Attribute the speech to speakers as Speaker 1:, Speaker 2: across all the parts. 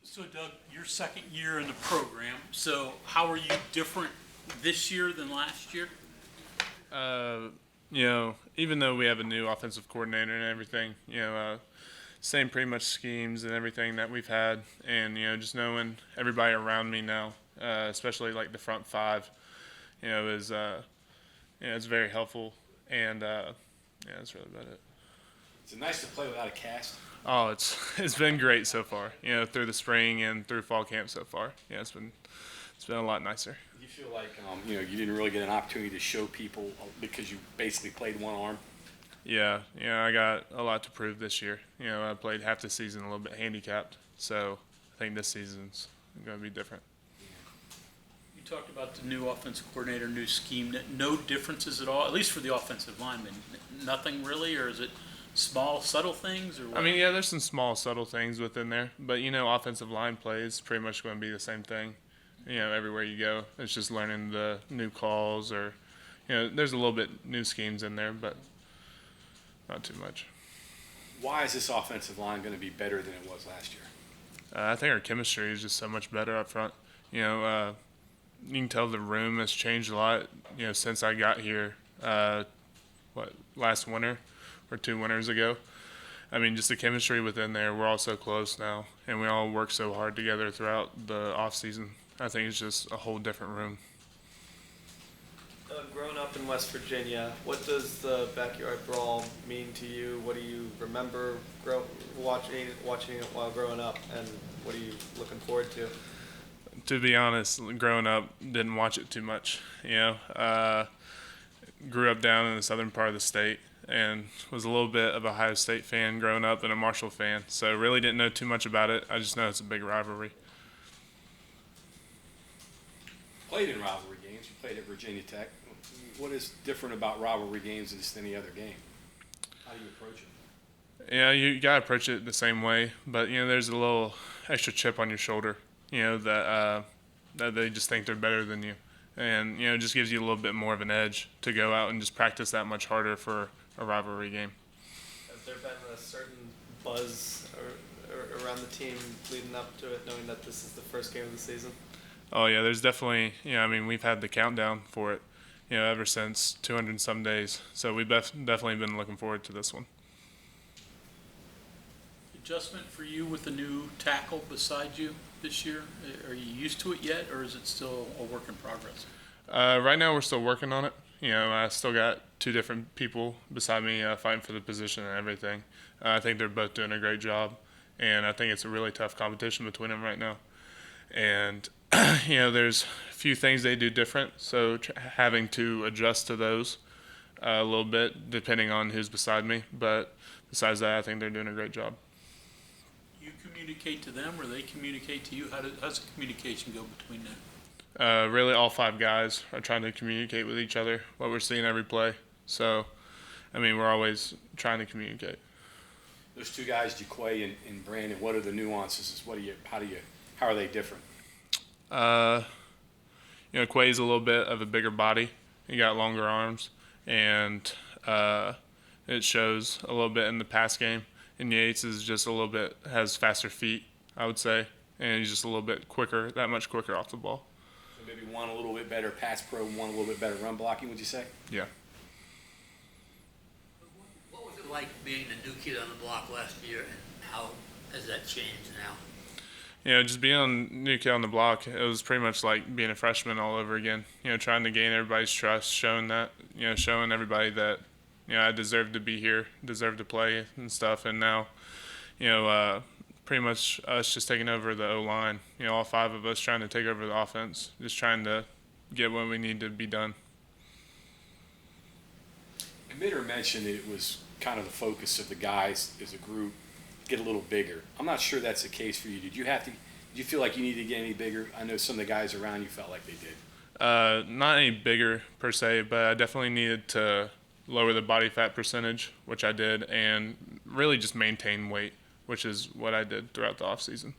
Speaker 1: So Doug, your second year in the program, so how are you different this year than last year?
Speaker 2: Uh, even though we have a new offensive coordinator and everything, same pretty much schemes and everything that we've had, and just knowing everybody around me now, especially like the front five, is it's very helpful, and that's really about it.
Speaker 3: Is it nice to play without a cast?
Speaker 2: Oh, it's been great so far. Through the spring and through fall camp so far. Yeah, it's been a lot nicer.
Speaker 3: Do you feel like you didn't really get an opportunity to show people because you basically played one arm?
Speaker 2: Yeah, I got a lot to prove this year. I played half the season a little bit handicapped, so I think this season's going to be different.
Speaker 1: You talked about the new offensive coordinator, new scheme. No differences at all, at least for the offensive linemen. Nothing really, or is it small, subtle things? Or what?
Speaker 2: I mean, yeah, there's some small, subtle things within there, but offensive line play is pretty much going to be the same thing. Everywhere you go, it's just learning the new calls, or there's a little bit new schemes in there, but not too much.
Speaker 3: Why is this offensive line going to be better than it was last year?
Speaker 2: I think our chemistry is just so much better up front. You can tell the room has changed a lot. Since I got here, last winter or 2 winters ago. I mean, just the chemistry within there. We're all so close now, and we all work so hard together throughout the off season. I think it's just a whole different room.
Speaker 4: Growing up in West Virginia, what does the backyard brawl mean to you? What do you remember watching it while growing up, and what are you looking forward to?
Speaker 2: To be honest, growing up, didn't watch it too much. Grew up down in the southern part of the state, and was a little bit of a Ohio State fan growing up and a Marshall fan. So really didn't know too much about it. I just know it's a big rivalry.
Speaker 3: Played in rivalry games. You played at Virginia Tech. What is different about rivalry games than just any other game? How do you approach it?
Speaker 2: Yeah, you gotta approach it the same way, but there's a little extra chip on your shoulder. That they just think they're better than you, and it just gives you a little bit more of an edge to go out and just practice that much harder for a rivalry game.
Speaker 4: Has there been a certain buzz around the team leading up to it, knowing that this is the first game of the season?
Speaker 2: Oh yeah, there's definitely. I mean, we've had the countdown for it, ever since 200 and some days. So we've definitely been looking forward to this one.
Speaker 1: Adjustment for you with the new tackle beside you this year? Are you used to it yet, or is it still a work in progress?
Speaker 2: Right now, we're still working on it. I still got 2 different people beside me fighting for the position and everything. I think they're both doing a great job, and I think it's a really tough competition between them right now. And there's a few things they do different, so having to adjust to those a little bit depending on who's beside me. But besides that, I think they're doing a great job.
Speaker 1: You communicate to them, or they communicate to you? How's the communication go between them?
Speaker 2: Really, all 5 guys are trying to communicate with each other what we're seeing every play. So, I mean, we're always trying to communicate.
Speaker 3: Those 2 guys, Jaquay and Brandon. What are the nuances? How are they different?
Speaker 2: Quay's a little bit of a bigger body. He got longer arms, and it shows a little bit in the pass game. And Yates is just a little bit, has faster feet, I would say, and he's just a little bit quicker, that much quicker off the ball.
Speaker 3: So maybe one a little bit better pass pro, one a little bit better run blocking, would you say?
Speaker 2: Yeah.
Speaker 5: What was it like being the new kid on the block last year, and how has that changed now?
Speaker 2: Just being on new kid on the block, it was pretty much like being a freshman all over again. Trying to gain everybody's trust, showing everybody that I deserve to be here, deserve to play and stuff. And now, pretty much us just taking over the O-line. All 5 of us trying to take over the offense, just trying to get what we need to be done.
Speaker 3: Committer mentioned that it was kind of the focus of the guys as a group get a little bigger. I'm not sure that's the case for you. Did you feel like you needed to get any bigger? I know some of the guys around you felt like they did.
Speaker 2: Not any bigger per se, but I definitely needed to lower the body fat percentage, which I did, and really just maintain weight, which is what I did throughout the off season.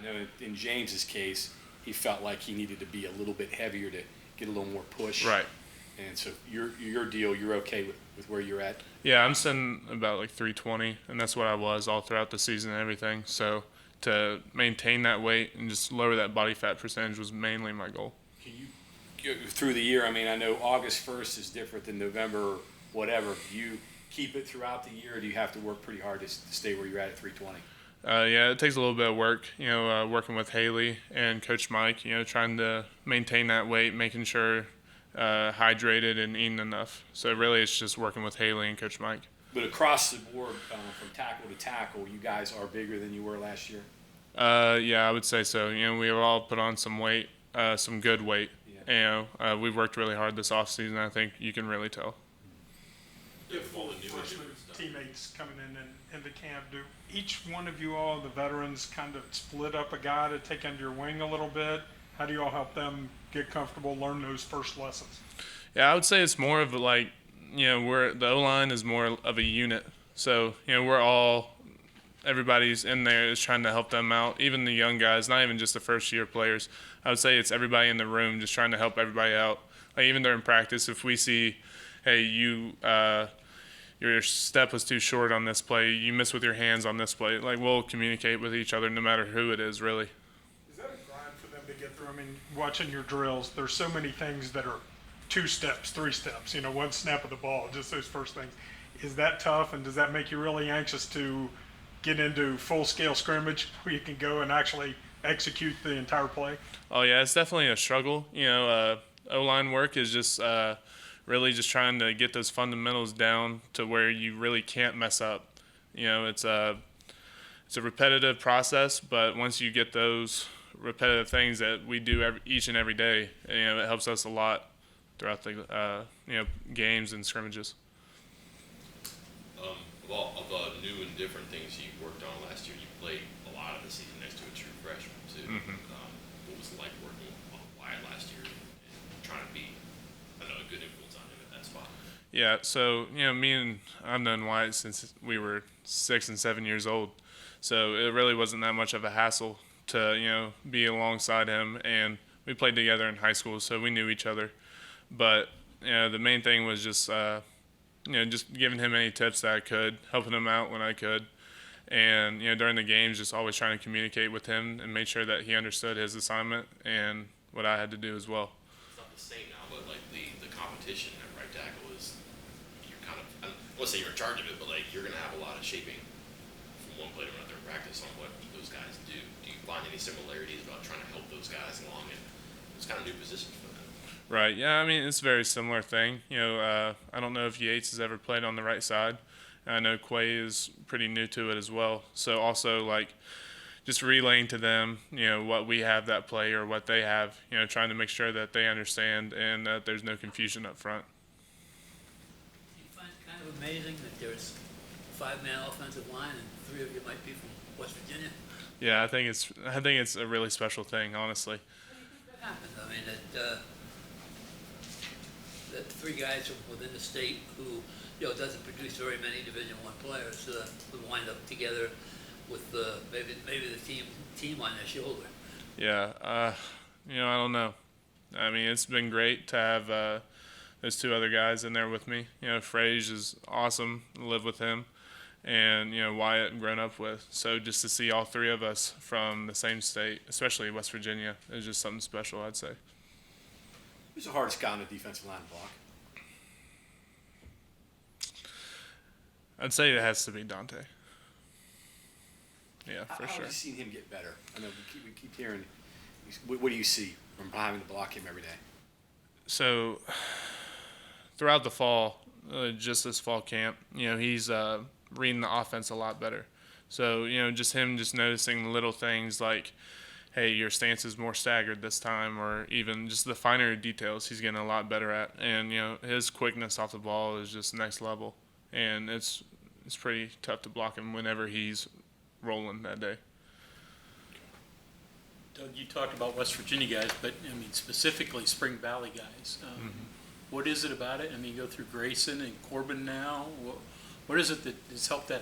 Speaker 3: Yeah, I know in James's case, he felt like he needed to be a little bit heavier to get a little more push.
Speaker 2: Right.
Speaker 3: And so your deal, you're okay with where you're at?
Speaker 2: Yeah, I'm sitting about like 320, and that's what I was all throughout the season and everything. So to maintain that weight and just lower that body fat percentage was mainly my goal.
Speaker 3: Can you through the year? I mean, I know August 1st is different than November or whatever. Do you keep it throughout the year, or do you have to work pretty hard to stay where you're at 320?
Speaker 2: Yeah, it takes a little bit of work, working with Haley and Coach Mike, trying to maintain that weight, making sure hydrated and eating enough. So really it's just working with Haley and Coach Mike.
Speaker 3: But across the board, from tackle to tackle, you guys are bigger than you were last year?
Speaker 2: Yeah, I would say so. We've all put on some weight, some good weight.
Speaker 3: Yeah.
Speaker 2: We've worked really hard this offseason. I think you can really tell.
Speaker 6: Freshman teammates coming into camp, do each one of you all, the veterans, kind of split up a guy to take under your wing a little bit? How do you all help them get comfortable, learn those first lessons?
Speaker 2: Yeah, I would say it's more of like, the O-line is more of a unit. So, everybody's in there is trying to help them out, even the young guys, not even just the first-year players. I would say it's everybody in the room just trying to help everybody out. Like even during practice, if we see, hey, your step was too short on this play, you missed with your hands on this play, like we'll communicate with each other no matter who it is, really.
Speaker 6: Is that a grind for them to get through? I mean, watching your drills, there's so many things that are 2 steps, 3 steps, 1 snap of the ball, just those first things. Is that tough, and does that make you really anxious to get into full-scale scrimmage where you can go and actually execute the entire play?
Speaker 2: Oh, yeah, it's definitely a struggle. O-line work is just really just trying to get those fundamentals down to where you really can't mess up. It's a repetitive process, but once you get those repetitive things that we do each and every day, it helps us a lot throughout the games and scrimmages.
Speaker 7: Of new and different things you worked on last year, you played a lot of the season next to a true freshman too.
Speaker 2: Mm-hmm.
Speaker 7: What was it like working on Wyatt last year and trying to be a good influence on him at that spot?
Speaker 2: Yeah, so I've known Wyatt since we were 6 and 7 years old, so it really wasn't that much of a hassle to be alongside him, and we played together in high school, so we knew each other. But the main thing was just just giving him any tips that I could, helping him out when I could, and during the games, just always trying to communicate with him and make sure that he understood his assignment and what I had to do as well.
Speaker 7: It's not the same now, but like the competition at right tackle is you're kind of, I don't want to say you're in charge of it, but like you're going to have a lot of shaping from one play to another in practice on what those guys do. Do you find any similarities about trying to help those guys along in those kind of new positions for them?
Speaker 2: Right. Yeah. I mean, it's a very similar thing. I don't know if Yates has ever played on the right side. I know Quay is pretty new to it as well. So also just relaying to them, what we have that play or what they have, trying to make sure that they understand and that there's no confusion up front.
Speaker 5: Do you find it kind of amazing that there's a 5-man offensive line and 3 of you might be from West Virginia?
Speaker 2: Yeah, I think it's a really special thing, honestly.
Speaker 5: What happened? I mean, that 3 guys from within the state who, doesn't produce very many Division I players would wind up together with maybe the team on their shoulder.
Speaker 2: Yeah, I don't know. I mean, it's been great to have those 2 other guys in there with me. Frage is awesome to live with him, and Wyatt grown up with. So just to see all 3 of us from the same state, especially West Virginia, is just something special, I'd say.
Speaker 3: Who's the hardest guy on the defensive line to block?
Speaker 2: I'd say it has to be Dante. Yeah, for
Speaker 3: How
Speaker 2: sure.
Speaker 3: have you seen him get better? I know we keep hearing. What do you see from having to block him every day?
Speaker 2: So throughout the fall, just this fall camp, he's reading the offense a lot better. So, just him just noticing little things like, hey, your stance is more staggered this time, or even just the finer details he's getting a lot better at. And, his quickness off the ball is just next level. And it's pretty tough to block him whenever he's rolling that day.
Speaker 1: Doug, you talked about West Virginia guys, but I mean specifically Spring Valley guys. What is it about it? I mean, you go through Grayson and Corbin now. What is it that has helped that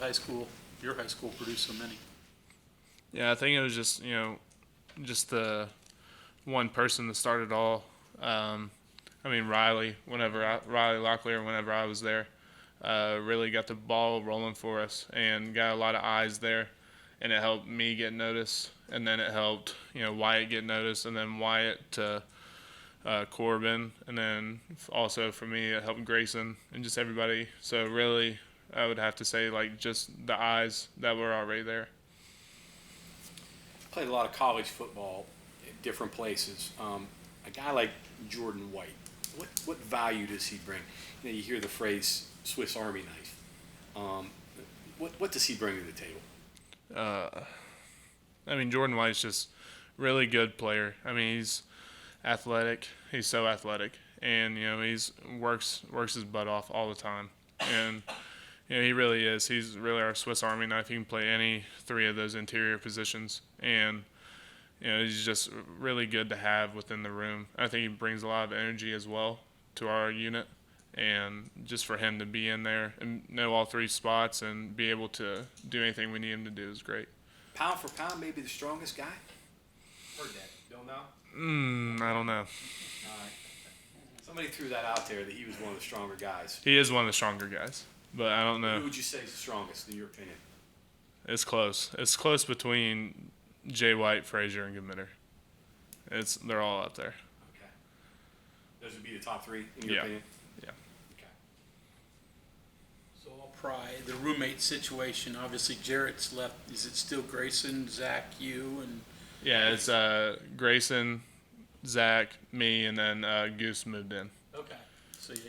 Speaker 1: your high school, produce so many?
Speaker 2: Yeah, I think it was just just the one person that started all. Riley Locklear, whenever I was there, really got the ball rolling for us and got a lot of eyes there. and it helped me get noticed, and then it helped Wyatt get noticed, and then Wyatt to Corbin, and then also for me it helped Grayson and just everybody. So really, I would have to say like just the eyes that were already there.
Speaker 3: Played a lot of college football at different places. A guy like Jordan White, what value does he bring? You hear the phrase Swiss Army knife. What does he bring to the table?
Speaker 2: I mean, Jordan White's just really good player. I mean, he's athletic. He's so athletic, and he's works his butt off all the time. And he really is. He's really our Swiss Army knife. He can play any three of those interior positions, and he's just really good to have within the room. I think he brings a lot of energy as well to our unit, and just for him to be in there and know all three spots and be able to do anything we need him to do is great.
Speaker 3: Pound for pound, maybe the strongest guy? Heard that. Don't know?
Speaker 2: I don't know.
Speaker 3: All right. Somebody threw that out there that he was one of the stronger guys.
Speaker 2: He is one of the stronger guys, but I don't know.
Speaker 3: Who would you say is the strongest in your opinion?
Speaker 2: It's close. It's close between Jay White, Frazier, and Gamitter. They're all up there.
Speaker 3: Okay. Those would be the top three in your
Speaker 2: Yeah.
Speaker 3: opinion?
Speaker 2: Yeah.
Speaker 3: Okay.
Speaker 1: So I'll pry the roommate situation. Obviously, Jarrett's left. Is it still Grayson, Zach, you, and
Speaker 2: Yeah, it's Grayson, Zach, me, and then Goose moved in.
Speaker 1: okay? So you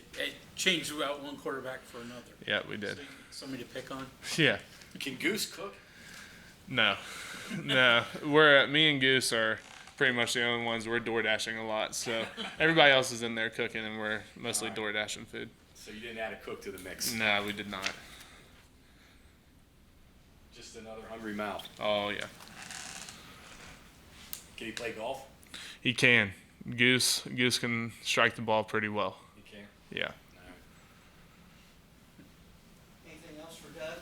Speaker 1: changed out one quarterback for another.
Speaker 2: Yeah, we did.
Speaker 1: So you- somebody to pick on.
Speaker 2: Yeah.
Speaker 3: Can Goose cook?
Speaker 2: No. Me and Goose are pretty much the only ones. We're door dashing a lot, so everybody else is in there cooking, and we're mostly
Speaker 3: All right.
Speaker 2: door dashing food.
Speaker 3: So you didn't add a cook to the mix.
Speaker 2: No, we did not.
Speaker 3: Just another hungry mouth.
Speaker 2: Oh yeah,
Speaker 3: Can he play golf?
Speaker 2: he can. Goose can strike the ball pretty well.
Speaker 3: He can.
Speaker 2: Yeah.
Speaker 3: All right.
Speaker 8: Anything else for Doug?